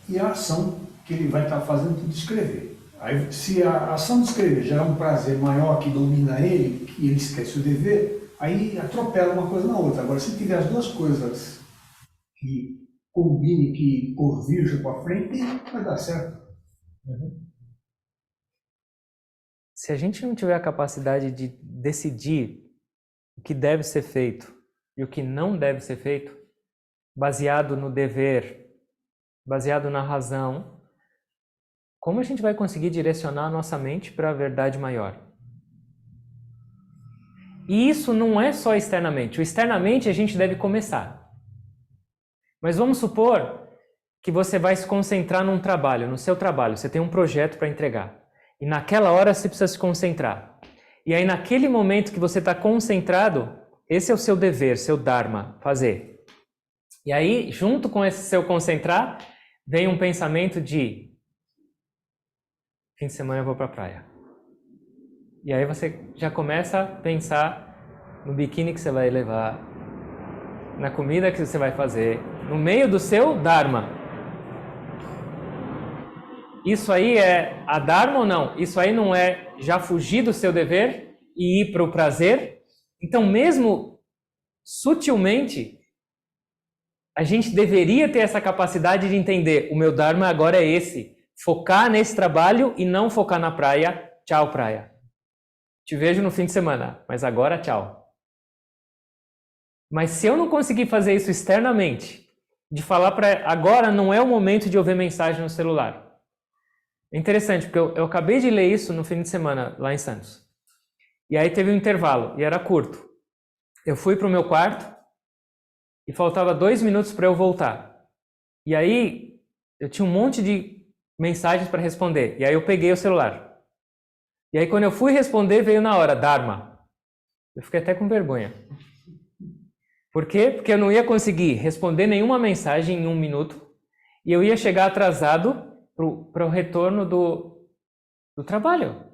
e a ação que ele vai estar fazendo de escrever. Aí, se a ação de escrever gerar um prazer maior que domina ele, que ele esquece o dever, aí atropela uma coisa na outra. Agora, se tiver as duas coisas que combine, que convirjam para frente, vai dar certo. Se a gente não tiver a capacidade de decidir o que deve ser feito e o que não deve ser feito, baseado no dever, baseado na razão, como a gente vai conseguir direcionar a nossa mente para a verdade maior? E isso não é só externamente. O externamente a gente deve começar. Mas vamos supor que você vai se concentrar num trabalho, no seu trabalho, você tem um projeto para entregar. E naquela hora você precisa se concentrar. E aí naquele momento que você está concentrado, esse é o seu dever, seu dharma, fazer. E aí, junto com esse seu concentrar, vem um pensamento de fim de semana eu vou para a praia. E aí você já começa a pensar no biquíni que você vai levar, na comida que você vai fazer, no meio do seu Dharma. Isso aí é a Dharma ou não? Isso aí não é já fugir do seu dever e ir para o prazer? Então, mesmo sutilmente, a gente deveria ter essa capacidade de entender, o meu Dharma agora é esse, focar nesse trabalho e não focar na praia. Tchau, praia. Te vejo no fim de semana, mas agora tchau. Mas se eu não conseguir fazer isso externamente, de falar para agora não é o momento de eu ver mensagem no celular. É interessante, porque eu acabei de ler isso no fim de semana lá em Santos. E aí teve um intervalo, e era curto. Eu fui para o meu quarto e faltava 2 minutos para eu voltar. E aí eu tinha um monte de mensagens para responder. E aí eu peguei o celular. E aí quando eu fui responder, veio na hora, Dharma. Eu fiquei até com vergonha. Por quê? Porque eu não ia conseguir responder nenhuma mensagem em 1 minuto. E eu ia chegar atrasado para o retorno do trabalho.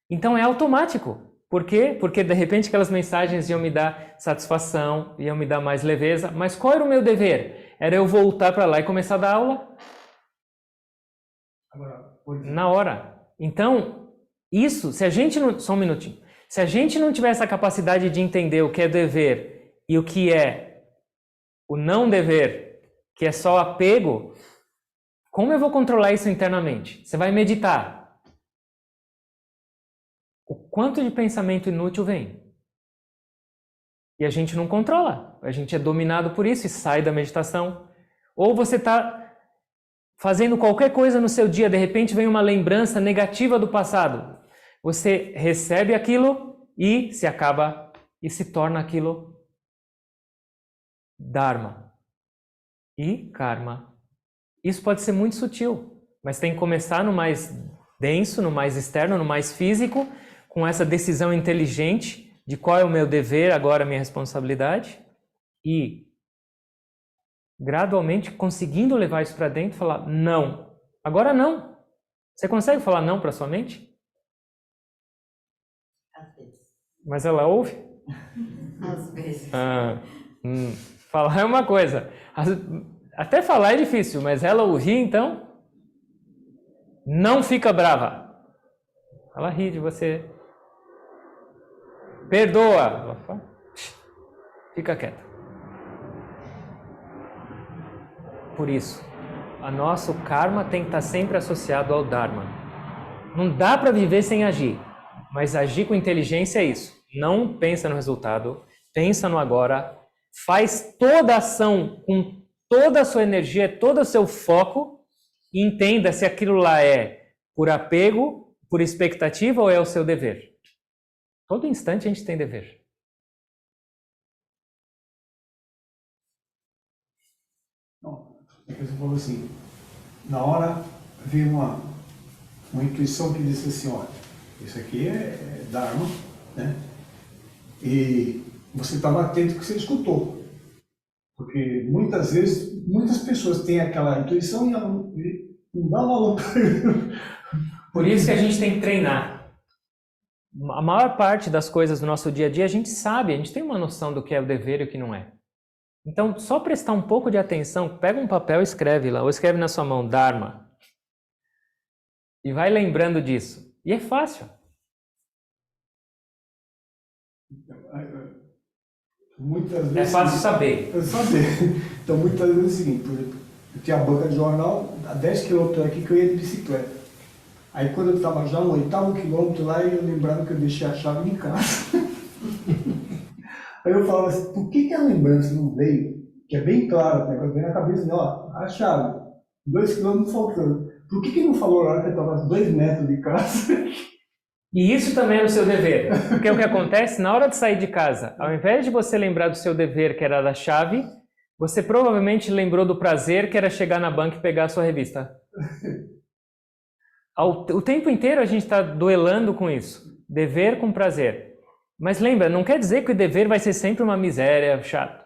Então é automático. Por quê? Porque de repente aquelas mensagens iam me dar satisfação, iam me dar mais leveza. Mas qual era o meu dever? Era eu voltar para lá e começar a dar aula? Na hora. Então, isso, se a gente não... Só um minutinho. Se a gente não tiver essa capacidade de entender o que é dever e o que é o não dever, que é só apego, como eu vou controlar isso internamente? Você vai meditar. O quanto de pensamento inútil vem? E a gente não controla. A gente é dominado por isso e sai da meditação. Ou você está fazendo qualquer coisa no seu dia, de repente vem uma lembrança negativa do passado. Você recebe aquilo e se acaba e se torna aquilo Dharma e Karma. Isso pode ser muito sutil, mas tem que começar no mais denso, no mais externo, no mais físico, com essa decisão inteligente de qual é o meu dever, agora a minha responsabilidade, e gradualmente conseguindo levar isso para dentro e falar não. Agora não. Você consegue falar não para sua mente? Às vezes. Mas ela ouve? Às vezes. Falar é uma coisa. Até falar é difícil, mas ela ouvir, então, não fica brava. Ela ri de você. Perdoa. Ela fala, fica quieta. Por isso, o nosso karma tem que estar sempre associado ao Dharma. Não dá para viver sem agir, mas agir com inteligência é isso. Não pensa no resultado, pensa no agora, faz toda a ação com toda a sua energia, todo o seu foco e entenda se aquilo lá é por apego, por expectativa ou é o seu dever. Todo instante a gente tem dever. A pessoa falou assim, na hora veio uma intuição que disse assim, olha, isso aqui é Dharma, né? E você estava atento ao que você escutou. Porque muitas vezes, muitas pessoas têm aquela intuição e ela não dá valor para ele. Por isso que a gente tem que treinar. A maior parte das coisas do nosso dia a dia a gente sabe, a gente tem uma noção do que é o dever e o que não é. Então, só prestar um pouco de atenção, pega um papel e escreve lá, ou escreve na sua mão, Dharma. E vai lembrando disso. E é fácil. Muitas vezes, É fácil saber. Então, muitas vezes é o seguinte, por exemplo, eu tinha a banca de jornal a 10 km aqui que eu ia de bicicleta. Aí quando eu estava já no 8º quilômetro lá, eu lembrava que eu deixei a chave em casa. Aí eu falava assim, por que a lembrança não veio? Que é bem claro, né? Quando vem na cabeça, ó, a chave, 2 km faltando. Por que não falou na hora que eu estava a 2 metros de casa? E isso também é o seu dever. Porque o que acontece, na hora de sair de casa, ao invés de você lembrar do seu dever, que era da chave, você provavelmente lembrou do prazer, que era chegar na banca e pegar a sua revista. O tempo inteiro a gente está duelando com isso. Dever com prazer. Mas lembra, não quer dizer que o dever vai ser sempre uma miséria, chato.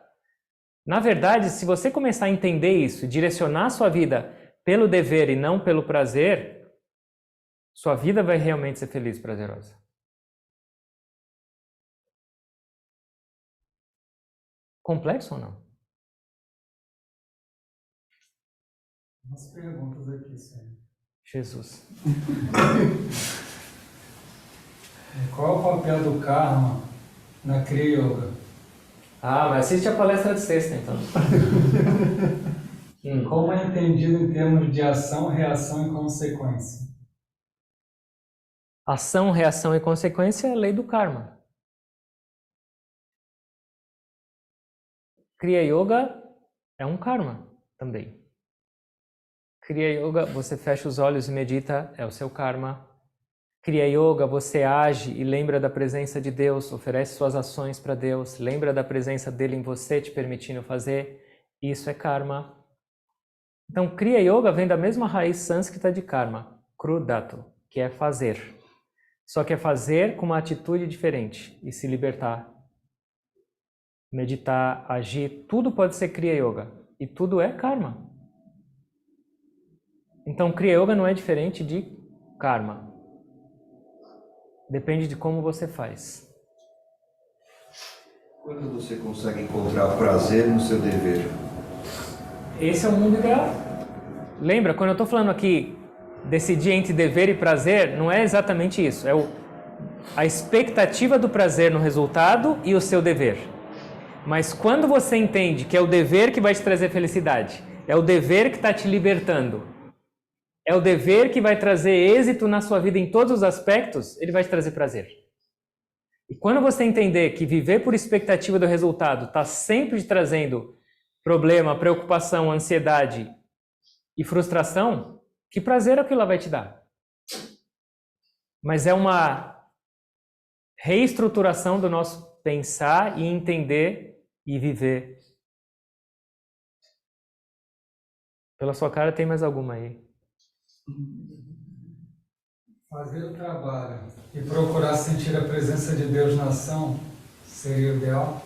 Na verdade, se você começar a entender isso, direcionar a sua vida pelo dever e não pelo prazer, sua vida vai realmente ser feliz e prazerosa. Complexo ou não? Umas perguntas aqui, Senhor. Jesus. Qual é o papel do karma na Kriya Yoga? Ah, mas assiste a palestra de sexta, então. Como é entendido em termos de ação, reação e consequência? Ação, reação e consequência é a lei do karma. Kriya Yoga é um karma também. Kriya Yoga, você fecha os olhos e medita, é o seu karma. Kriya Yoga, você age e lembra da presença de Deus, oferece suas ações para Deus, lembra da presença dele em você, te permitindo fazer, isso é karma. Então, Kriya Yoga vem da mesma raiz sânscrita de karma, krudato, que é fazer. Só que é fazer com uma atitude diferente e se libertar. Meditar, agir, tudo pode ser Kriya Yoga e tudo é karma. Então, Kriya Yoga não é diferente de karma. Depende de como você faz. Quando você consegue encontrar prazer no seu dever? Esse é o mundo ideal. Lembra, quando eu estou falando aqui, decidir entre dever e prazer, não é exatamente isso. É a expectativa do prazer no resultado e o seu dever. Mas quando você entende que é o dever que vai te trazer felicidade, é o dever que está te libertando, é o dever que vai trazer êxito na sua vida em todos os aspectos, ele vai te trazer prazer. E quando você entender que viver por expectativa do resultado está sempre te trazendo problema, preocupação, ansiedade e frustração, que prazer é o que ela vai te dar? Mas é uma reestruturação do nosso pensar e entender e viver. Pela sua cara tem mais alguma aí? Fazer o trabalho e procurar sentir a presença de Deus na ação seria o ideal?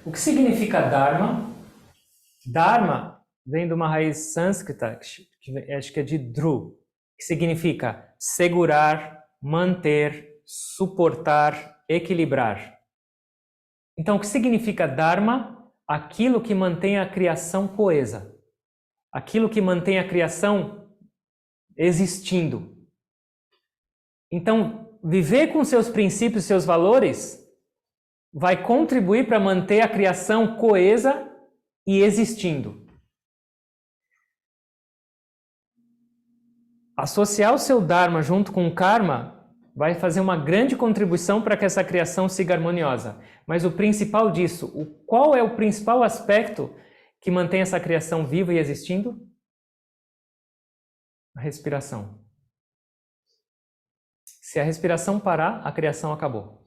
O que significa Dharma? Dharma vem de uma raiz sânscrita, que acho que é de Dhru, que significa segurar, manter, suportar, equilibrar. Então, o que significa Dharma? Aquilo que mantém a criação coesa. Aquilo que mantém a criação existindo. Então, viver com seus princípios, seus valores, vai contribuir para manter a criação coesa e existindo. Associar o seu Dharma junto com o Karma vai fazer uma grande contribuição para que essa criação siga harmoniosa. Mas o principal disso, qual é o principal aspecto que mantém essa criação viva e existindo? A respiração. Se a respiração parar, a criação acabou.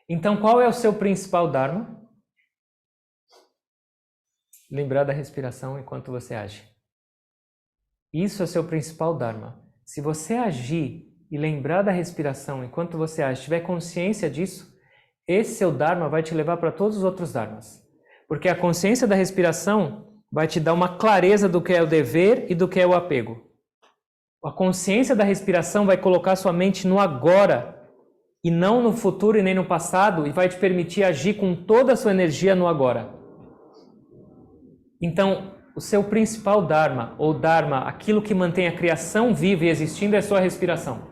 Então, qual é o seu principal Dharma? Lembrar da respiração enquanto você age. Isso é o seu principal Dharma. Se você agir e lembrar da respiração enquanto você age, tiver consciência disso, esse seu Dharma vai te levar para todos os outros Dharmas. Porque a consciência da respiração vai te dar uma clareza do que é o dever e do que é o apego. A consciência da respiração vai colocar sua mente no agora e não no futuro e nem no passado, e vai te permitir agir com toda a sua energia no agora. Então, o seu principal Dharma, ou Dharma, aquilo que mantém a criação viva e existindo, é a sua respiração.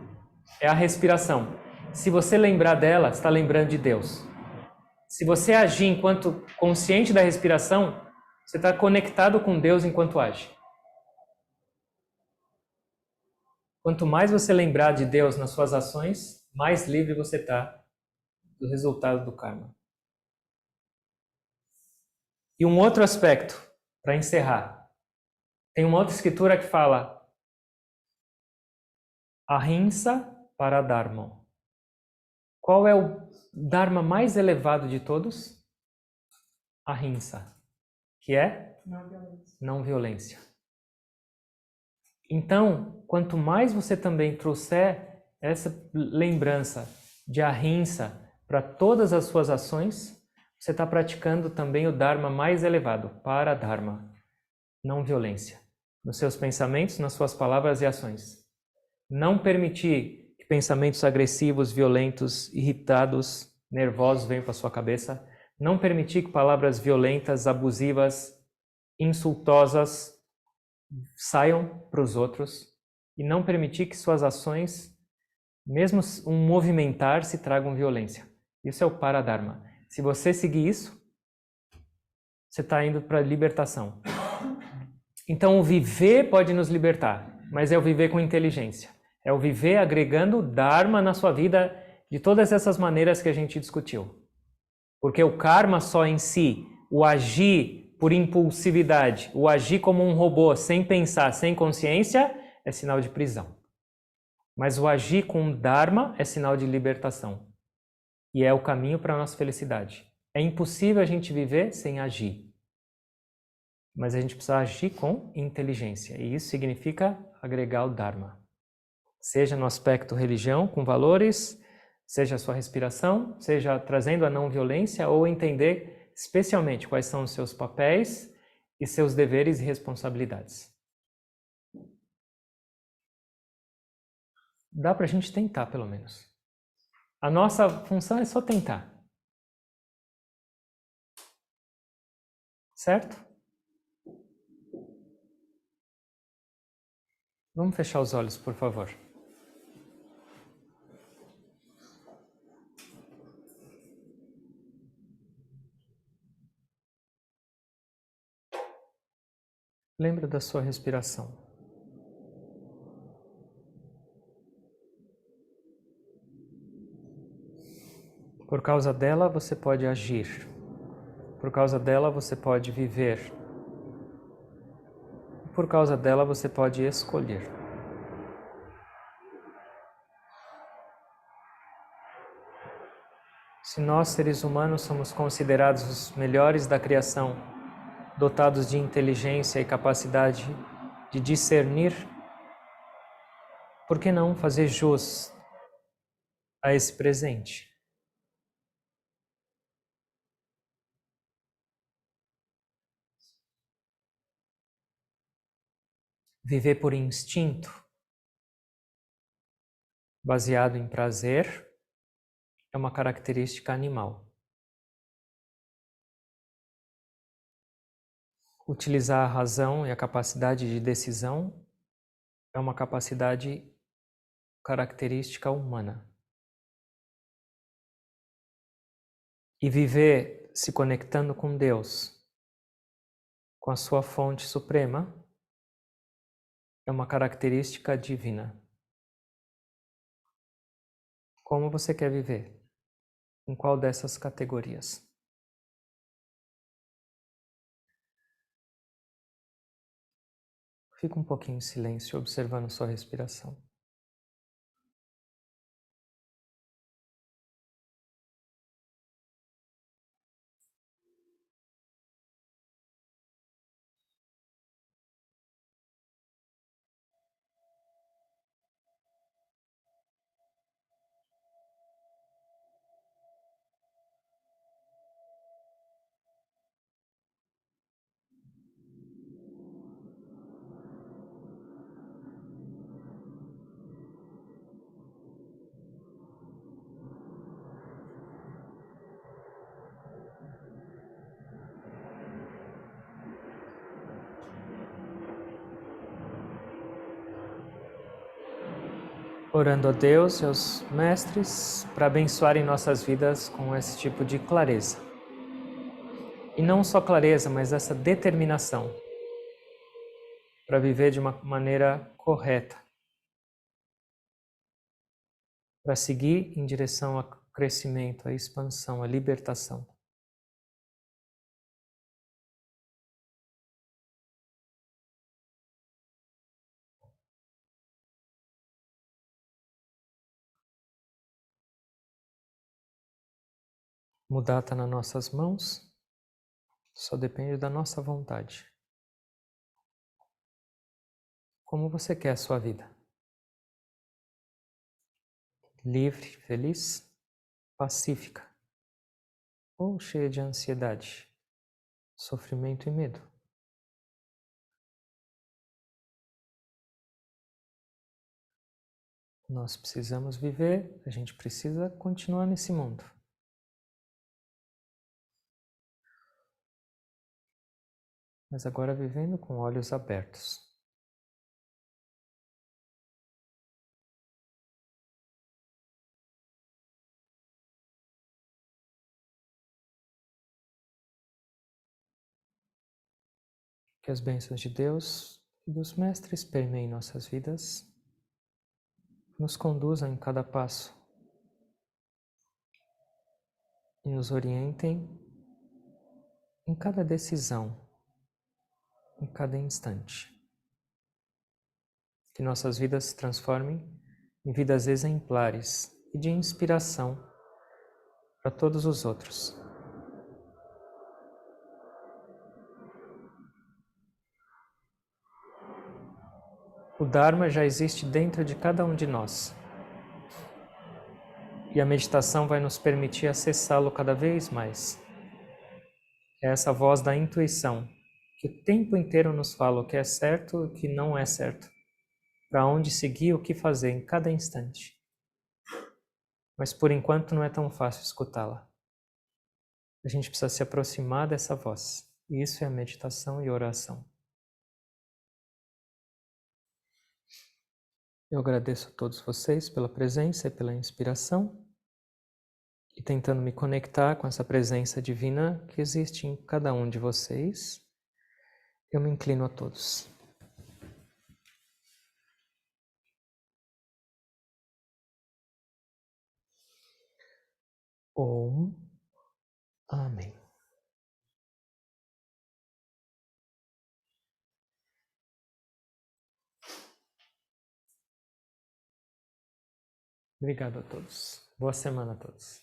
É a respiração. Se você lembrar dela, está lembrando de Deus. Se você agir enquanto consciente da respiração, você está conectado com Deus enquanto age. Quanto mais você lembrar de Deus nas suas ações, mais livre você está do resultado do karma. E um outro aspecto, para encerrar. Tem uma outra escritura que fala Ahimsa para Dharma. Qual é o Dharma mais elevado de todos? Ahimsa, que é não violência. Então, quanto mais você também trouxer essa lembrança de Ahimsa para todas as suas ações, você está praticando também o Dharma mais elevado, Paradharma, não violência, nos seus pensamentos, nas suas palavras e ações. Não permitir que pensamentos agressivos, violentos, irritados, nervosos venham para sua cabeça. Não permitir que palavras violentas, abusivas, insultosas saiam para os outros. E não permitir que suas ações, mesmo um movimentar, se tragam violência. Isso é o Paradharma. Se você seguir isso, você está indo para a libertação. Então, o viver pode nos libertar, mas é o viver com inteligência. É o viver agregando Dharma na sua vida de todas essas maneiras que a gente discutiu. Porque o karma só em si, o agir por impulsividade, o agir como um robô, sem pensar, sem consciência, é sinal de prisão. Mas o agir com Dharma é sinal de libertação. E é o caminho para a nossa felicidade. É impossível a gente viver sem agir. Mas a gente precisa agir com inteligência. E isso significa agregar o Dharma. Seja no aspecto religião, com valores, seja a sua respiração, seja trazendo a não violência, ou entender especialmente quais são os seus papéis e seus deveres e responsabilidades. Dá para a gente tentar, pelo menos. A nossa função é só tentar. Certo? Vamos fechar os olhos, por favor. Lembra da sua respiração. Por causa dela, você pode agir. Por causa dela, você pode viver. Por causa dela, você pode escolher. Se nós, seres humanos, somos considerados os melhores da criação, dotados de inteligência e capacidade de discernir, por que não fazer jus a esse presente? Viver por instinto, baseado em prazer, é uma característica animal. Utilizar a razão e a capacidade de decisão é uma capacidade característica humana. E viver se conectando com Deus, com a sua fonte suprema, é uma característica divina. Como você quer viver? Em qual dessas categorias? Fica um pouquinho em silêncio, observando sua respiração. Orando a Deus e aos mestres para abençoarem nossas vidas com esse tipo de clareza. E não só clareza, mas essa determinação para viver de uma maneira correta. Para seguir em direção ao crescimento, à expansão, à libertação. Mudar está nas nossas mãos, só depende da nossa vontade. Como você quer a sua vida? Livre, feliz, pacífica ou cheia de ansiedade, sofrimento e medo. Nós precisamos viver, a gente precisa continuar nesse mundo. Mas agora vivendo com olhos abertos. Que as bênçãos de Deus e dos mestres permeiem nossas vidas, nos conduzam em cada passo e nos orientem em cada decisão, em cada instante. Que nossas vidas se transformem em vidas exemplares e de inspiração para todos os outros. O Dharma já existe dentro de cada um de nós. E a meditação vai nos permitir acessá-lo cada vez mais. É essa voz da intuição, que o tempo inteiro nos fala o que é certo e o que não é certo, para onde seguir, o que fazer em cada instante. Mas por enquanto não é tão fácil escutá-la. A gente precisa se aproximar dessa voz. E isso é a meditação e oração. Eu agradeço a todos vocês pela presença e pela inspiração. E tentando me conectar com essa presença divina que existe em cada um de vocês, eu me inclino a todos. Om. Amém. Obrigado a todos. Boa semana a todos.